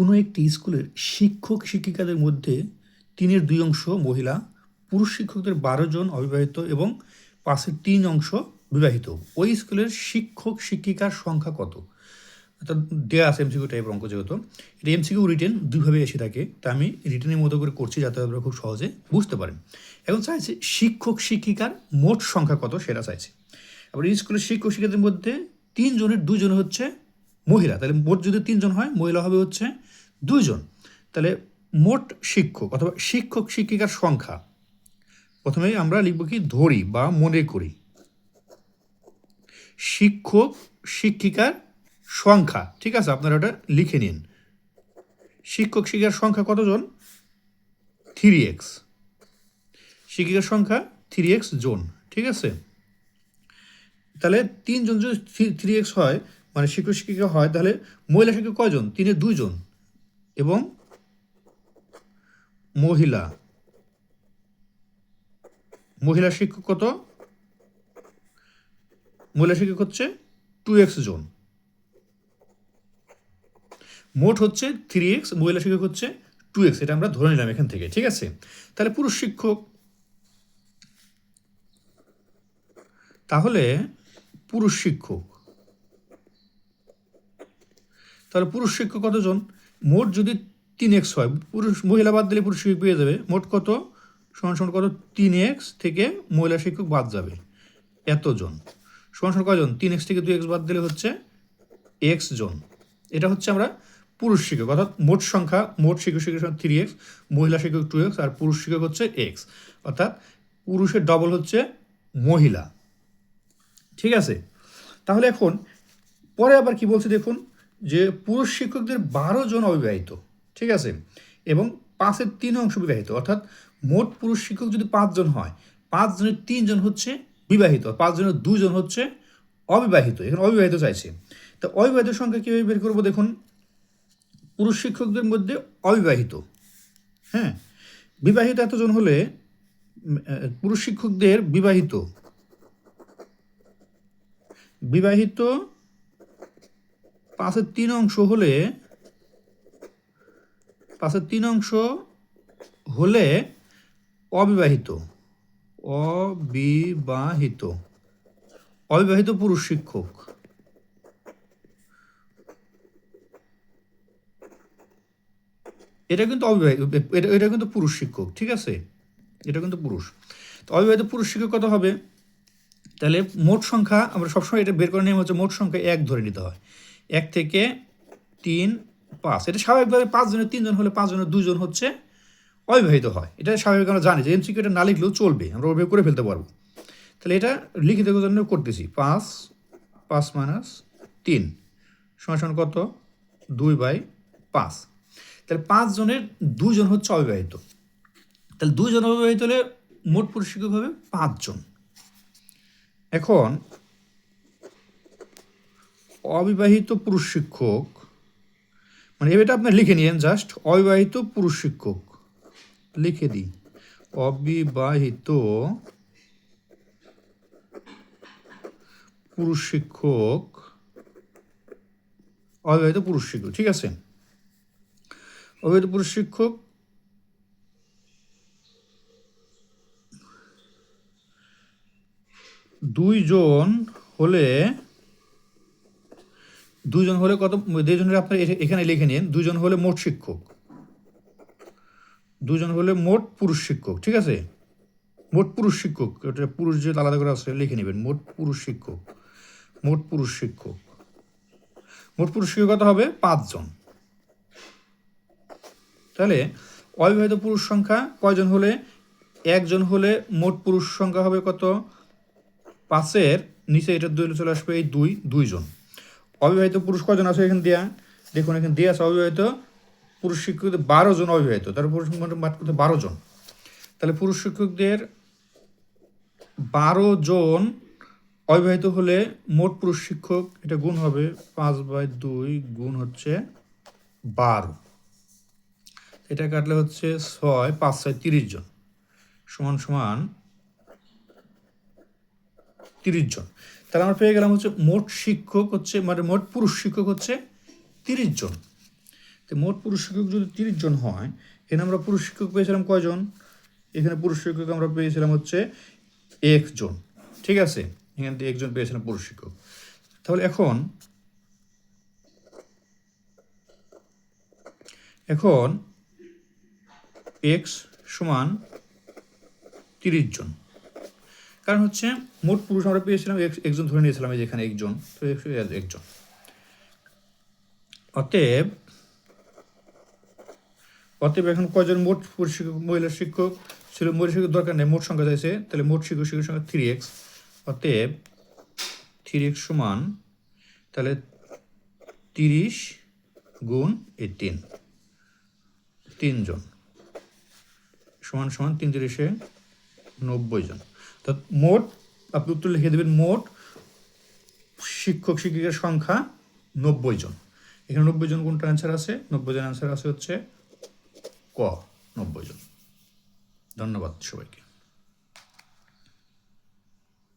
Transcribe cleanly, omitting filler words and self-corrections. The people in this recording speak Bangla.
কোনো একটি স্কুলের শিক্ষক শিক্ষিকাদের মধ্যে 3/2 অংশ মহিলা, পুরুষ শিক্ষকদের 12 জন অবিবাহিত এবং 5/3 অংশ বিবাহিত। ওই স্কুলের শিক্ষক শিক্ষিকার সংখ্যা কত? অর্থাৎ দেওয়া আছে এমসিকিউ টাইপের অঙ্ক, যেহেতু এটা এমসিকিউ রিটেন দুইভাবে এসে থাকে, তা আমি রিটেনের মতো করে করছি যাতে আপনারা খুব সহজে বুঝতে পারেন। এখন চাইছে শিক্ষক শিক্ষিকার মোট সংখ্যা কত সেটা চাইছে। আবার এই স্কুলের শিক্ষক শিক্ষিকাদের মধ্যে 3 জনের 2 জন হচ্ছে মহিলা, তাহলে মোট যদি 3 জন হয় মহিলা হবে হচ্ছে 2 জন। তাহলে মোট শিক্ষক অথবা শিক্ষক শিক্ষিকার সংখ্যা প্রথমেই আমরা লিখব কি, ধরি বা মনে করি শিক্ষক শিক্ষিকার সংখ্যা। ঠিক আছে, আপনারা ওটা লিখে নিন। শিক্ষক শিক্ষিকার সংখ্যা কতজন? 3x। শিক্ষিকার সংখ্যা 3x জন। ঠিক আছে, তাহলে 3 জন যদি 3x হয়, মানে শিক্ষক শিক্ষিকা হয়, তাহলে মহিলা শিক্ষক কয়জন? 3-2 জন। এবং মহিলা শিক্ষক কত? মহিলা শিক্ষক হচ্ছে 2x জন। মোট হচ্ছে 3x, মহিলা শিক্ষক হচ্ছে 2x, এটা আমরা ধরে নিলাম এখান থেকে। ঠিক আছে, তাহলে পুরুষ শিক্ষক, তাহলে পুরুষ শিক্ষক কতজন? মোট যদি 3x হয়, পুরুষ মহিলা বাদ দিলে পুরুষ শিক্ষক পেয়ে যাবে। মোট কত? সমান সমান কত? 3x থেকে মহিলা শিক্ষক বাদ যাবে, এতজন। সমান সমান কয়জন? 3x থেকে 2x বাদ দিলে হচ্ছে x জন। এটা হচ্ছে আমরা পুরুষ শিক্ষক, অর্থাৎ মোট সংখ্যা, মোট শিক্ষক শিক্ষকের 3x, মহিলা শিক্ষক 2x, আর পুরুষ শিক্ষক হচ্ছে x, অর্থাৎ পুরুষের ডবল হচ্ছে মহিলা। ঠিক আছে, তাহলে এখন পরে আবার কি বলছে দেখুন, যে পুরুষ শিক্ষকদের 12 জন অবিবাহিত। ঠিক আছে, এবং 5/3 অংশ বিবাহিত, অর্থাৎ মোট পুরুষ শিক্ষক যদি 5 জন হয়, 5 জনের 3 জন হচ্ছে বিবাহিত, 5 জনের 2 জন হচ্ছে অবিবাহিত। এখানে অবিবাহিত চাইছে, তো অবিবাহিত সংখ্যা কীভাবে বের করবো দেখুন। পুরুষ শিক্ষকদের মধ্যে অবিবাহিত, হ্যাঁ, বিবাহিত এতজন হলে পুরুষ শিক্ষকদের বিবাহিত 5/3 অংশ হলে, 5/3 অংশ হলে অবিবাহিত পুরুষ শিক্ষক, এটা কিন্তু অবিবাহিত, এটা কিন্তু পুরুষ শিক্ষক। ঠিক আছে, এটা কিন্তু পুরুষ। তো অবিবাহিত পুরুষ শিক্ষক কত হবে? তাহলে মোট সংখ্যা আমরা সবসময় এটা বের করে নিয়ে হচ্ছে মোট সংখ্যা 1 ধরে নিতে হয়। 1 থেকে 3, 5, এটা স্বাভাবিকভাবে 5 জনের 3 জন হলে 5 জনের 2 জন হচ্ছে অবিবাহিত হয়। এটা স্বাভাবিক, আমরা জানি যে এমসিকিউ এটা না লিখলেও চলবে, আমরা ওইভাবে করে ফেলতে পারবো। তাহলে এটা লিখিত জন্য করতেছি, 5 - 3 সমান কত? 2/5। তাহলে 5 জনের 2 জন হচ্ছে অবিবাহিত, তাহলে 2 জন অবিবাহিত হলে মোট পুরুষ শিক্ষক হবে 5 জন। এখন অবিবাহিত পুরুষ শিক্ষক, মানে এটা আপনার লিখে নিন, জাস্ট অবিবাহিত পুরুষ শিক্ষক লিখে দিই, অবিবাহিত পুরুষ শিক্ষক, ঠিক আছে, অবিবাহিত পুরুষ শিক্ষক 2 জন হলে কত? 2 জন হলে আপনার এখানে লিখে নিন, 2 জন হলে মোট শিক্ষক, 2 জন হলে মোট পুরুষ শিক্ষক। ঠিক আছে, মোট পুরুষ শিক্ষক, এটা পুরুষ যে আলাদা করে আছে লিখে নেবেন, মোট পুরুষ শিক্ষক কত হবে? 5 জন। তাহলে অবিবাহিত পুরুষ সংখ্যা কয়জন হলে? 1 জন হলে মোট পুরুষ সংখ্যা হবে কত? 5-এর নিচে এটা 2 চলে আসবে, এই 2 জন। অবিবাহিত পুরুষ কয়জন আছে এখানে দেয়া? দেখুন এখানে দেয়া আছে অবিবাহিত পুরুষ শিক্ষকদের 12 জন অবিবাহিত, তার পুরুষ মাত্র 12 জন। তাহলে পুরুষ শিক্ষকদের 12 জন অবিবাহিত হলে মোট পুরুষ শিক্ষক, এটা গুণ হবে 5/2 গুণ হচ্ছে 12, এটা কাটলে হচ্ছে 6, 5 6 30 জন, সমান 30 জন। তাহলে আমরা পেয়ে গেলাম হচ্ছে মোট শিক্ষক হচ্ছে, মানে মোট পুরুষ শিক্ষক হচ্ছে 30 জন। তো মোট পুরুষ শিক্ষক যদি 30 জন হয়, এখানে আমরা পুরুষ শিক্ষক পেয়েছিলাম কয়জন? এখানে পুরুষ শিক্ষক আমরা পেয়েছিলাম হচ্ছে 1 জন, ঠিক আছে? এখান থেকে 1 জন পেয়েছিলাম পুরুষ শিক্ষক। তাহলে এখন x সমান 30 জন, কারণ হচ্ছে মোট পুরুষ আমরা পেয়েছিলাম একজন ধরে নিয়েছিলাম, এই যেখানে 1 জন, তো 1 জন। অতএব এখন কয়জন মোট পুরুষ শিক্ষক মহিলা শিক্ষক ছিল? মহিলা শিক্ষক দরকার নেই, মোট সংখ্যা চাইছে, তাহলে মোট শিক্ষক সংখ্যা 3x। অতএব 3x সমান তাহলে 30 গুণ এই 3 জন সমান 3 30 90 জন। তো মোট আপনি উত্তর লিখে দেবেন, মোট শিক্ষক শিক্ষিকার সংখ্যা 90 জন। এখানে 90 জন কোনটা অ্যান্সার আছে? 90 জন অ্যান্সার আছে হচ্ছে ক, 90 জন। ধন্যবাদ সবাইকে।